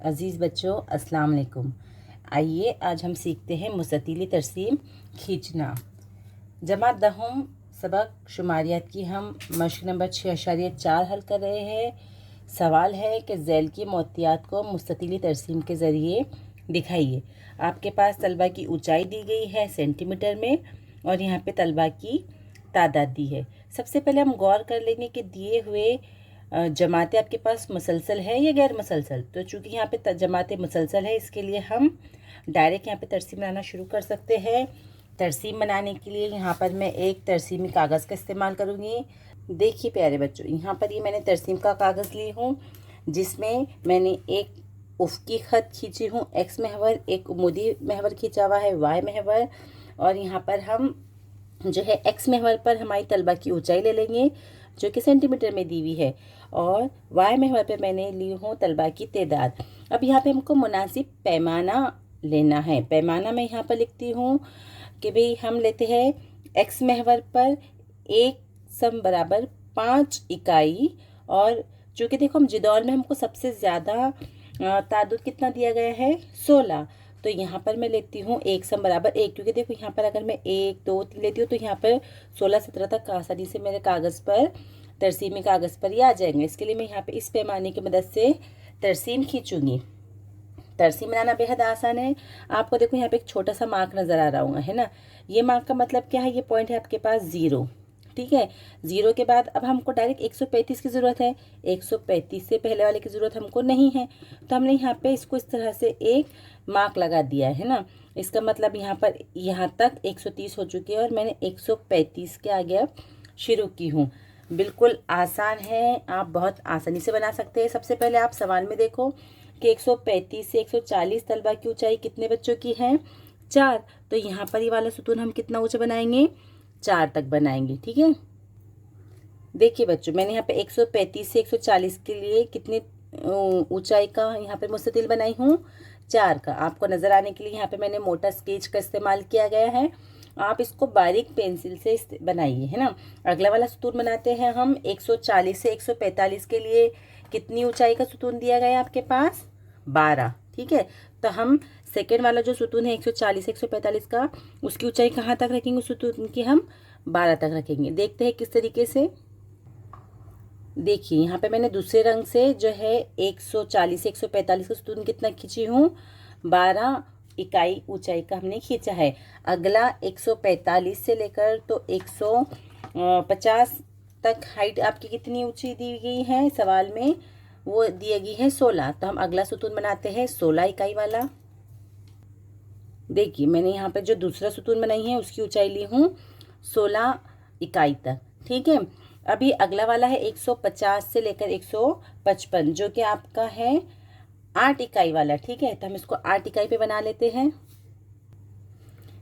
अज़ीज़ बच्चों, अस्सलाम वालेकुम। आइए आज हम सीखते हैं मुस्ततीली तरसीम खींचना। जमात दहम सबक शुमारियात की हम मश्क नंबर 6.4 हल कर रहे हैं। सवाल है कि ज़ैल की मोतियात को मुस्ततीली तरसीम के ज़रिए दिखाइए। आपके पास तलबा की ऊंचाई दी गई है सेंटीमीटर में और यहाँ पे तलबा की तादाद दी है। सबसे पहले हम गौर कर लेंगे कि दिए हुए जमातें आपके पास मुसलसल है या गैर मुसलसल। तो चूंकि यहाँ पे जमातें मुसलसल है, इसके लिए हम डायरेक्ट यहाँ पे तरसीम बनाना शुरू कर सकते हैं। तरसीम बनाने के लिए यहाँ पर मैं एक तरसीमी कागज़ का इस्तेमाल करूँगी। देखिए प्यारे बच्चों, यहाँ पर ये मैंने तरसीम का कागज़ ली हूँ जिसमें मैंने एक उफ़क़ी ख़त खींची हूँ एक्स महवर, एक उमूदी महवर खींचा हुआ है वाई महवर, और यहाँ पर हम जो है एक्स महवर पर हमारी तलबा की ऊंचाई ले लेंगे जो कि सेंटीमीटर में दी हुई है, और वाई महवर पे मैंने ली हूँ तलबा की तादाद। अब यहाँ पे हमको मुनासिब पैमाना लेना है। पैमाना मैं यहाँ पर लिखती हूँ कि भाई हम लेते हैं एक्स महवर पर 1 सम बराबर 5 इकाई, और चूँकि देखो हम जिदौल में हमको सबसे ज़्यादा तादाद कितना दिया गया है 16, तो यहाँ पर मैं लेती हूँ 1 सम बराबर 1, क्योंकि देखो यहाँ पर अगर मैं 1 2 3 लेती हूँ तो यहाँ पर 16 17 तक आसानी से मेरे कागज़ पर तरसीमी कागज़ पर ही आ जाएंगे। इसके लिए मैं यहाँ पे इस पैमाने की मदद से तरसीम खींचूंगी। तरसीम बनाना बेहद आसान है। आपको देखो यहाँ पे एक छोटा सा मार्क नज़र आ रहा होगा, है ना। ये मार्क का मतलब क्या है, ये पॉइंट है आपके पास 0, ठीक है। 0 के बाद अब हमको डायरेक्ट 135 की ज़रूरत है। 135 से पहले वाले की ज़रूरत हमको नहीं है, तो हमने यहाँ पे इसको इस तरह से एक मार्क लगा दिया है ना। इसका मतलब यहाँ पर यहाँ तक 130 हो चुकी है और मैंने 135 के आगे अब शुरू की हूँ। बिल्कुल आसान है, आप बहुत आसानी से बना सकते हैं। सबसे पहले आप सवाल में देखो कि 135 से 140 तलबा की ऊंचाई कितने बच्चों की है, 4। तो यहाँ पर ये वाला सुतून हम कितना ऊंचा बनाएंगे, 4 तक बनाएंगे, ठीक है। देखिए बच्चों, मैंने यहाँ पे 135 से 140 के लिए कितने ऊंचाई का यहाँ पे मुस्ततिल बनाई हूँ, 4 का। आपको नज़र आने के लिए यहाँ पे मैंने मोटा स्केच का इस्तेमाल किया गया है। आप इसको बारीक पेंसिल से बनाइए, है ना। अगला वाला सुतून बनाते हैं हम। 140 से 145 के लिए कितनी ऊंचाई का सुतून दिया गया है आपके पास, 12, ठीक है। तो हम सेकेंड वाला जो सुतून है 140 से 145 का, उसकी ऊंचाई कहाँ तक रखेंगे, उस सुतून की हम 12 तक रखेंगे। देखते हैं किस तरीके से। देखिए यहाँ पे मैंने दूसरे रंग से जो है 140 से 145 का सुतून कितना खींची हूँ, 12 इकाई ऊंचाई का हमने खींचा है। अगला 145 से लेकर तो 150 तक हाइट आपकी कितनी ऊंची दी गई है सवाल में, वो दी गई है 16। तो हम अगला सुतून बनाते हैं 16 इकाई वाला। देखिए मैंने यहाँ पे जो दूसरा सुतून बनाई है उसकी ऊंचाई ली हूँ 16 इकाई तक, ठीक है। अभी अगला वाला है 150 से लेकर 155, जो कि आपका है 8 इकाई वाला, ठीक है। तो हम इसको 8 इकाई पे बना लेते हैं।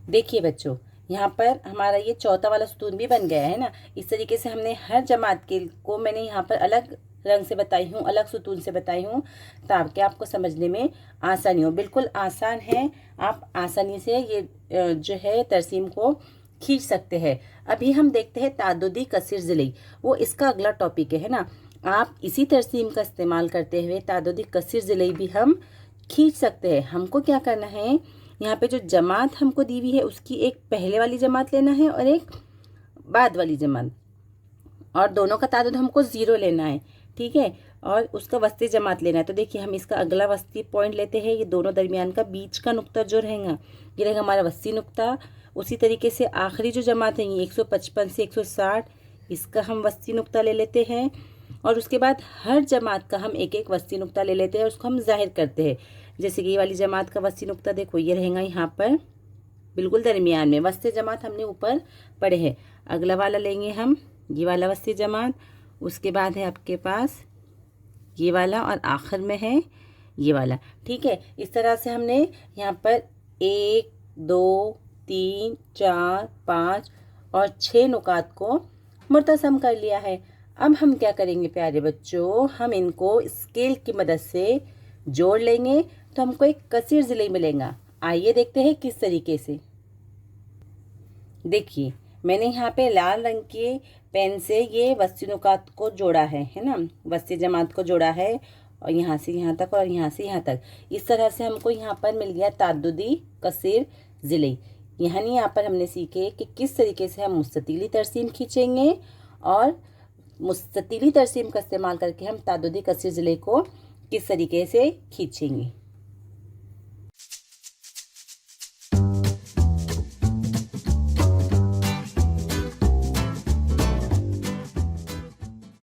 देखिए बच्चों, यहाँ पर हमारा ये चौथा वाला सुतून भी बन गया है ना। इस तरीके से हमने हर जमात के को मैंने यहाँ पर अलग रंग से बताई हूँ, अलग सुतून से बताई हूँ, ताकि आपको समझने में आसानी हो। बिल्कुल आसान है, आप आसानी से ये जो है तरसीम को खींच सकते हैं। अभी हम देखते हैं तादुदी कसीर ज़िली, वो इसका अगला टॉपिक है ना। आप इसी तरसीम का इस्तेमाल करते हुए तादुदी कसीर ज़िली भी हम खींच सकते हैं। हमको क्या करना है, यहाँ पे जो जमात हमको दी हुई है उसकी एक पहले वाली जमात लेना है और एक बाद वाली जमात, और दोनों का तादाद हमको 0 लेना है, ठीक है। और उसका वस्ती जमात लेना है। तो देखिए हम इसका अगला वस्ती पॉइंट लेते हैं। ये दोनों दरमियान का बीच का नुक्ता जो रहेगा ये रहेगा हमारा वस्ती नुक्ता। उसी तरीके से आखिरी जो जमात है ये 155 से 160, इसका हम वस्ती नुक्ता ले लेते हैं। और उसके बाद हर जमात का हम एक एक वस्ती नुक्ता ले लेते हैं और उसको हम जाहिर करते हैं। जैसे कि ये वाली जमात का वस्ती नुक्ता देखो ये रहेगा यहाँ पर बिल्कुल दरमियान में। वस्ती जमात हमने ऊपर पढ़े हैं। अगला वाला लेंगे हम, ये वाला वस्ती जमात, उसके बाद है आपके पास ये वाला, और आखिर में है ये वाला, ठीक है। इस तरह से हमने यहाँ पर 1 2 3 4 5 और 6 नुकात को मुर्तसम कर लिया है। अब हम क्या करेंगे प्यारे बच्चों, हम इनको स्केल की मदद से जोड़ लेंगे तो हमको एक कसीर ज़िले मिलेगा। आइए देखते हैं किस तरीके से। देखिए मैंने यहाँ पे लाल रंग के पेन से ये वस्ती नुकात को जोड़ा है ना, वस्ती जमात को जोड़ा है, और यहाँ से यहाँ तक और यहाँ से यहाँ तक। इस तरह से हमको यहाँ पर मिल गया ताद्दुदी कसीर ज़िले। यानी यहाँ पर हमने सीखे कि किस तरीके से हम मुस्ततीली तरसीम खींचेंगे और मुस्ततीली तरसीम का इस्तेमाल करके हम ताद्दुदी कसीर ज़िले को किस तरीके से खींचेंगे।